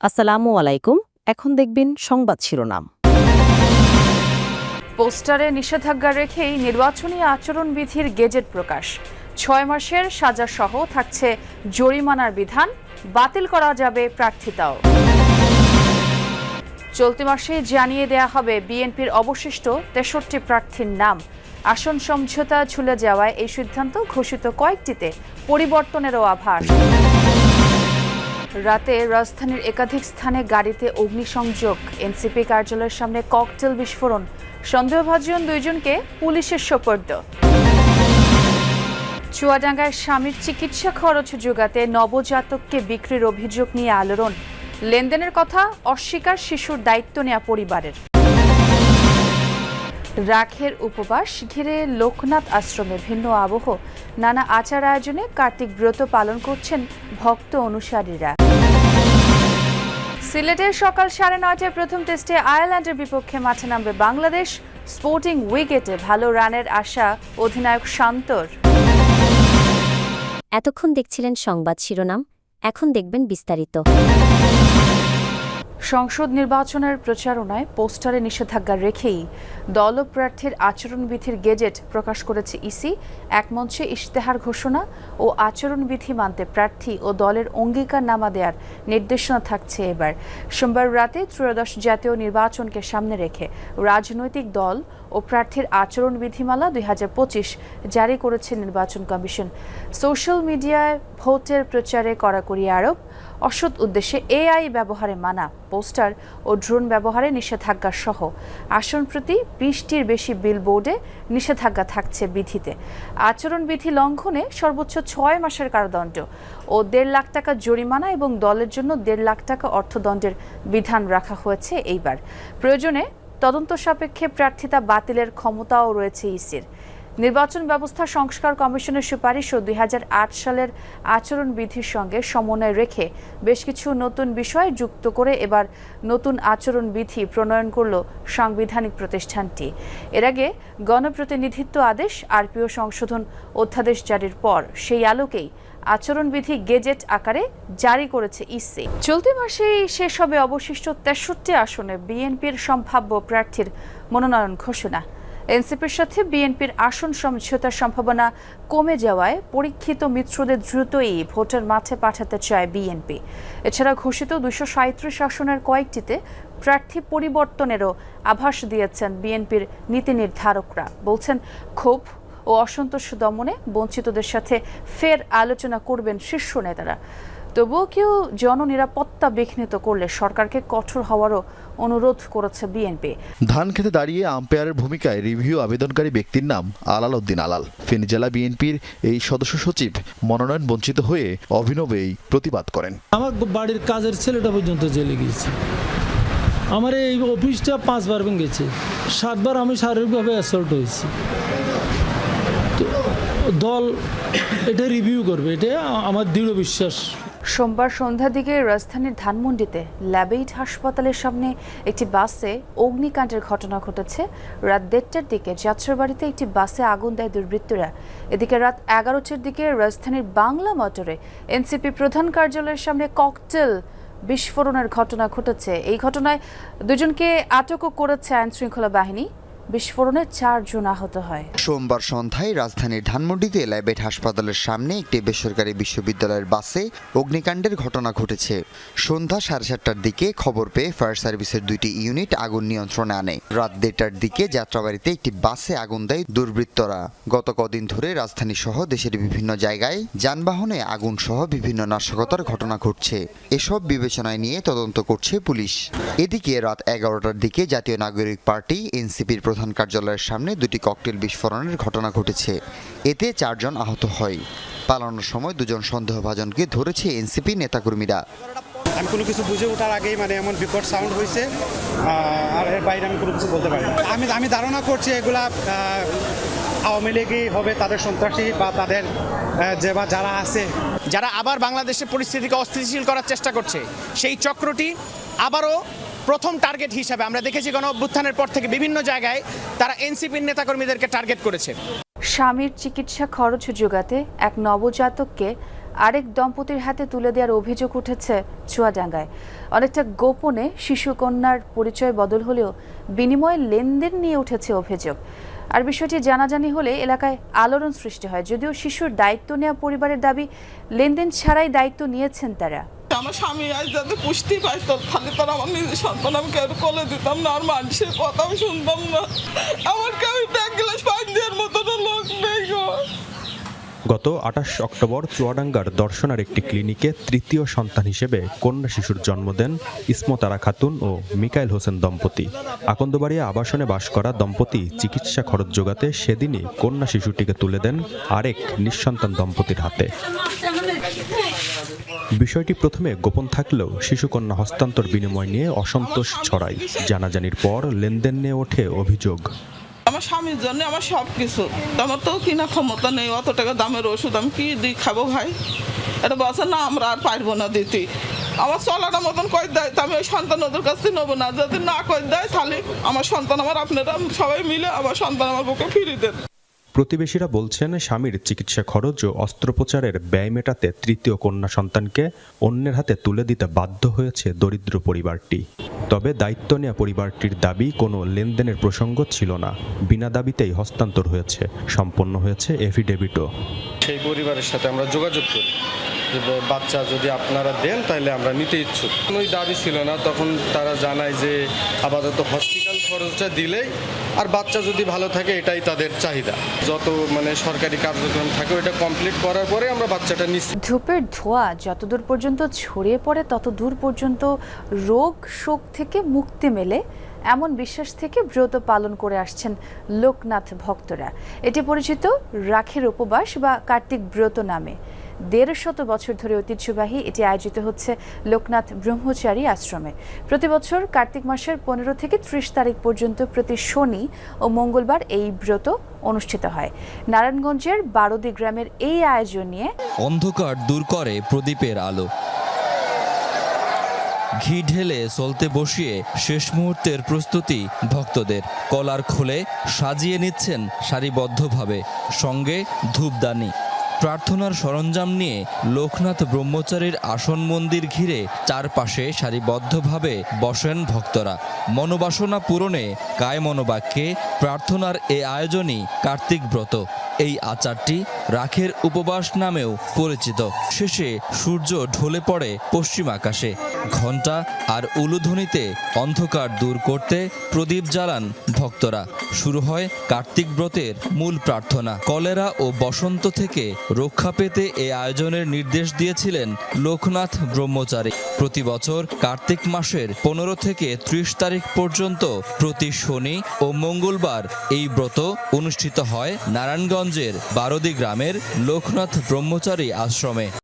আসসালামু আলাইকুম। এখন দেখবেন সংবাদ শিরোনাম। পোস্টারে নিষেধাজ্ঞা রেখেই নির্বাচনী আচরণবিধির গেজেট প্রকাশ। ৬ মাসের সাজাসহ থাকছে জরিমানার বিধান, বাতিল করা যাবে প্রার্থিতাও। চলতি মাসে জানিয়ে দেয়া হবে বিএনপির অবশিষ্ট ৬৩ প্রার্থীর নাম। আসন সমঝোতা ঝুলে যাওয়ায় এই সিদ্ধান্ত, ঘোষিত কয়েকটিতে পরিবর্তনেরও আভাস। রাতে রাজধানীর একাধিক স্থানে গাড়িতে অগ্নিসংযোগ, এনসিপি কার্যালয়ের সামনে ককটেল বিস্ফোরণ, সন্দেহভাজন ২ জনকে পুলিশের সোপর্দ। চুয়াডাঙ্গায় স্বামীর চিকিৎসা খরচ জোগাতে নবজাতককে বিক্রির অভিযোগ নিয়ে আলোড়ন, লেনদেনের কথা অস্বীকার শিশুর দায়িত্ব নেওয়া পরিবারের। রাখের উপবাস ঘিরে লোকনাথ আশ্রমে ভিন্ন আবহ, নানা আচার আয়োজনে কার্তিক ব্রত পালন করছেন ভক্ত অনুসারীরা। সিলেটে সকাল ৯:৩০টায় প্রথম টেস্টে আয়ারল্যান্ডের বিপক্ষে মাঠে নামবে বাংলাদেশ। স্পোর্টিং উইকেটে ভালো রানের আশা অধিনায়ক শান্তর। এতক্ষণ দেখছিলেন সংবাদ শিরোনাম, এখন দেখবেন বিস্তারিত। সংসদ নির্বাচনের প্রচারণায় পোস্টারে নিষেধাজ্ঞা রেখেই দল ও প্রার্থীর আচরণবিধির গেজেট প্রকাশ করেছে ইসি। এক মঞ্চে ইশতেহার ঘোষণা ও আচরণবিধি মানতে প্রার্থী ও দলের অঙ্গীকারনামা দেওয়ার নির্দেশনা থাকছে এবার। সোমবার রাতে ত্রয়োদশ জাতীয় নির্বাচনকে সামনে রেখে রাজনৈতিক দল ও প্রার্থীর আচরণবিধিমালা ২০২৫ জারি করেছে নির্বাচন কমিশন। সোশ্যাল মিডিয়ায় ভোটের প্রচারে কড়াকড়ি আরোপ, অসৎ উদ্দেশ্যে এআই ব্যবহারে মানা, পোস্টার ও ড্রোন ব্যবহারে নিষেধাজ্ঞা সহ আসন প্রতি ২০টির বেশি বিলবোর্ডে নিষেধাজ্ঞা থাকছে বিধিতে। আচরণবিধি লঙ্ঘনে সর্বোচ্চ ৬ মাসের কারাদণ্ড ও ১.৫ লাখ টাকা জরিমানা এবং দলের জন্য ১.৫ লাখ টাকা অর্থদণ্ডের বিধান রাখা হয়েছে এইবার। প্রয়োজনে তদন্ত সাপেক্ষে প্রার্থিতা বাতিলের ক্ষমতাও রয়েছে ইসির। নির্বাচন ব্যবস্থা সংস্কার কমিশনের সুপারিশ ও ২০০৮ সালের আচরণবিধির সঙ্গে সমন্বয় রেখে বেশ কিছু নতুন বিষয় যুক্ত করে এবার নতুন আচরণবিধি প্রণয়ন করল সাংবিধানিক প্রতিষ্ঠানটি। এর আগে গণপ্রতিনিধিত্ব আদেশ আরপিও সংশোধন অধ্যাদেশ জারির পর সেই আলোকেই আচরণবিধি গেজেট আকারে জারি করেছে ইসি। চলতি মাসেই শেষ হবে অবশিষ্ট ৬৩ আসনে বিএনপির সম্ভাব্য প্রার্থীর মনোনয়ন ঘোষণা। এনসিপির সাথে বিএনপির আসন সমঝোতার সম্ভাবনা কমে যাওয়ায় পরীক্ষিত মিত্রদের দ্রুতই ভোটের মাঠে পাঠাতে চায় বিএনপি। এছাড়া ঘোষিত ২৩৭ আসনের কয়েকটিতে প্রার্থী পরিবর্তনেরও আভাস দিয়েছেন বিএনপির নীতি নির্ধারকরা। বলছেন, ক্ষোভ ও অসন্তোষ দমনে বঞ্চিতদের সাথে ফের আলোচনা করবেন শীর্ষ নেতারা। তবুও কেউ জননিরাপত্তা বিঘ্নিত করলে সরকারকে কঠোর হওয়ারও অনুরোধ করেছে বিএনপি। ধান খেতে দাঁড়িয়ে আম্পায়ারের ভূমিকায় রিভিউ আবেদনকারী ব্যক্তির নাম আলাল উদ্দিন আলাল। ফেনী জেলা বিএনপির এই সদস্য সচিব মনোনয়ন বঞ্চিত হয়ে অভিনবেই প্রতিবাদ করেন। আমার বাড়ির কাজের ছেলেটা পর্যন্ত জেলে গিয়েছে। আমার এই অফিসটা 5 বার ভেঙেছে, 7 বার আমি শারীরিকভাবে অ্যাসল্ট হয়েছি। দল এটা রিভিউ করবে, এটা আমার দৃঢ় বিশ্বাস। সোমবার সন্ধ্যার দিকে রাজধানীর ধানমন্ডিতে ল্যাবেইড হাসপাতালের সামনে একটি বাসে অগ্নিকাণ্ডের ঘটনা ঘটেছে। রাত ১:৩০টার দিকে যাত্রাবাড়িতে একটি বাসে আগুন দেয় দুর্বৃত্তরা। এদিকে রাত ১১টার দিকে রাজধানীর বাংলা মোটরে এনসিপি প্রধান কার্যালয়ের সামনে ককটেল বিস্ফোরণের ঘটনা ঘটেছে। এই ঘটনায় ২ জনকে আটকও করেছে আইনশৃঙ্খলা বাহিনী। বিস্ফোরণে ৪ জন আহত হয়। সোমবার সন্ধ্যায় রাজধানীর ধানমন্ডিতে ল্যাবেট হাসপাতালের সামনে একটি বেসরকারি বিশ্ববিদ্যালয়ের বাসে অগ্নিকাণ্ডের ঘটনা ঘটেছে। সন্ধ্যা ৭:৩০টার দিকে খবর পেয়ে ফায়ার সার্ভিসের ২টি ইউনিট আগুন নিয়ন্ত্রণে আনে। রাত ১:৩০টার দিকে যাত্রাবাড়িতে একটি বাসে আগুন দেয় দুর্বৃত্তরা। গত কদিন ধরে রাজধানী সহ দেশের বিভিন্ন জায়গায় যানবাহনে আগুন সহ বিভিন্ন নাশকতার ঘটনা ঘটছে। এসব বিবেচনায় নিয়ে তদন্ত করছে পুলিশ। এদিকে রাত ১১টার দিকে জাতীয় নাগরিক পার্টি এনসিপির প্রধান কার্যালয়ের সামনে ২টি ককটেল বিস্ফোরণের ঘটনা ঘটেছে। এতে ৪ জন আহত হয়। পালানোর সময় ২ জন সন্দেহভাজনকে ধরেছে এনসিপি নেতাকর্মীরা। আমি কোনো কিছু বুঝে ওঠার আগেই এমন বিকট সাউন্ড হয়েছে, আর এর বাইরে আমি কোনো কিছু বলতে পারি না। আমি ধারণা করছি এগুলা আওয়ামী লীগই হবে, তাদের সন্ত্রাসী বা তাদের যারা আছে, যারা আবার বাংলাদেশের পরিস্থিতিকে অস্থিতিশীল করার চেষ্টা করছে, সেই চক্রটি আবারও প্রথম টার্গেট হিসাবে আমরা দেখেছি গণ অভ্যুত্থানের পর থেকে বিভিন্ন জায়গায় তারা এনসিপির নেতাকর্মীদেরকে টার্গেট করেছে। স্বামীর চিকিৎসা খরচ জোগাতে এক নবজাতককে আরেক দম্পতির হাতে তুলে দেওয়ার অভিযোগ উঠেছে চুয়াডাঙ্গায়। অনেকটা গোপনে শিশুকন্যার পরিচয় বদল হলেও বিনিময়ে লেনদেন নিয়ে উঠেছে অভিযোগ। আর বিষয়টি জানাজানি হলে এলাকায় আলোড়ন সৃষ্টি হয়। যদিও শিশুর দায়িত্ব নেওয়া পরিবারের দাবি, লেনদেন ছাড়াই দায়িত্ব নিয়েছেন তারা। আমার স্বামী আজ যাতে পুষতে পারত, তাহলে তার আমার নিজের সন্তান আমি কেউ কোলে দিতাম না, আর মানুষের কথাও শুনতাম না। আমার কেউ এক গ্লাস পানি দেওয়ার মতো লোক নেই গো। গত ২৮ অক্টোবর চুয়াডাঙ্গার দর্শনার একটি ক্লিনিকে তৃতীয় সন্তান হিসেবে কন্যা শিশুর জন্ম দেন ইসমত আরা খাতুন ও মিকাইল হোসেন দম্পতি। আকন্দবাড়িয়া আবাসনে বাস করা দম্পতি চিকিৎসা খরচ জোগাতে সেদিনই কন্যা শিশুটিকে তুলে দেন আরেক নিঃসন্তান দম্পতির হাতে। বিষয়টি প্রথমে গোপন থাকলেও শিশুকন্যা হস্তান্তর বিনিময় নিয়ে অসন্তোষ ছড়ায়। জানাজানির পর লেনদেন নিয়ে ওঠে অভিযোগ। আমার স্বামীর জন্য আমার সব কিছু, আমার তো কিনা ক্ষমতা নেই, অত টাকা দামের ওষুধ আমি কি দিয়ে খাবো ভাই? এটা বলছে না আমরা আর পারবো না দিতে। আমার চলাটা মতন কই দেয়, আমি ওই সন্তান ওদের কাছ থেকে নেবো না। যদি না কই দেয় তাহলে আমার সন্তান, আমার আপনারা সবাই মিলে আমার সন্তান আমার বুকে ফিরিয়ে দেন। প্রতিবেশীরা বলছেন, স্বামীর চিকিৎসা খরচ ও অস্ত্রোপচারের ব্যয় মেটাতে তৃতীয় কন্যা সন্তানকে অন্যের হাতে তুলে দিতে বাধ্য হয়েছে দরিদ্র পরিবারটি। তবে দায়িত্ব নেওয়া পরিবারটির দাবি, কোনো লেনদেনের প্রসঙ্গ ছিল না, বিনা দাবিতেই হস্তান্তর হয়েছে। সম্পন্ন হয়েছে এফিডেভিটও। সেই পরিবারের সাথে আমরা যোগাযোগ করি, বাচ্চা যদি আপনারা দেন তাহলে আমরা নিতে ইচ্ছুক। কোনোই দাবি ছিল না। তখন তারা জানায় যে আপাতত হসপিটাল খরচটা দিলেই আর বাচ্চা যদি ভালো থাকে এটাই তাদের চাহিদা। যত সরকারি কার্যক্রম থাকে ওটা কমপ্লিট করার পরে আমরা বাচ্চাটা নিচ্ছি। ধূপের ধোঁয়া যতদূর পর্যন্ত ছড়িয়ে পড়ে তত দূর পর্যন্ত রোগ শোক থেকে মুক্তি মেলে, এমন বিশ্বাস থেকে ব্রত পালন করে আসছেন লোকনাথ ভক্তরা। এটি পরিচিত রাখের উপবাস বা কার্তিক ব্রত নামে। ১৫০ বছর ধরে ঐতিহ্যবাহী এটি আয়োজিত হচ্ছে লোকনাথ ব্রহ্মচারী আশ্রমে। প্রতি বছর কার্তিক মাসের ১৫ থেকে ৩০ তারিখ পর্যন্ত প্রতি শনি ও মঙ্গলবার এই ব্রত অনুষ্ঠিত হয়। নারায়ণগঞ্জের বারোদি গ্রামের এই আয়োজন নিয়ে অন্ধকার দূর করে প্রদীপের আলো। ঘি ঢেলে চলতে বসিয়ে শেষ মুহূর্তের প্রস্তুতি ভক্তদের। কলার খোলে সাজিয়ে নিচ্ছেন সারিবদ্ধভাবে, সঙ্গে ধূপদানি। প্রার্থনার সরঞ্জাম নিয়ে লোকনাথ ব্রহ্মচারীর আসন মন্দির ঘিরে চারপাশে সারিবদ্ধভাবে বসেন ভক্তরা। মনোবাসনা পূরণে কায় মনোবাক্যে প্রার্থনার এ আয়োজনই কার্তিক ব্রত। এই আচারটি রাখের উপবাস নামেও পরিচিত। শেষে সূর্য ঢলে পড়ে পশ্চিম আকাশে। ঘণ্টা আর উলুধ্বনিতে অন্ধকার দূর করতে প্রদীপ জ্বালান ভক্তরা। শুরু হয় কার্তিক ব্রতের মূল প্রার্থনা। কলেরা ও বসন্ত থেকে রক্ষা পেতে এ আয়োজনের নির্দেশ দিয়েছিলেন লোকনাথ ব্রহ্মচারী। প্রতি বছর কার্তিক মাসের ১৫ থেকে ৩০ তারিখ পর্যন্ত প্রতি শনি ও মঙ্গলবার এই ব্রত অনুষ্ঠিত হয় নারায়ণগঞ্জের বারোদি গ্রামের লোকনাথ ব্রহ্মচারী আশ্রমে।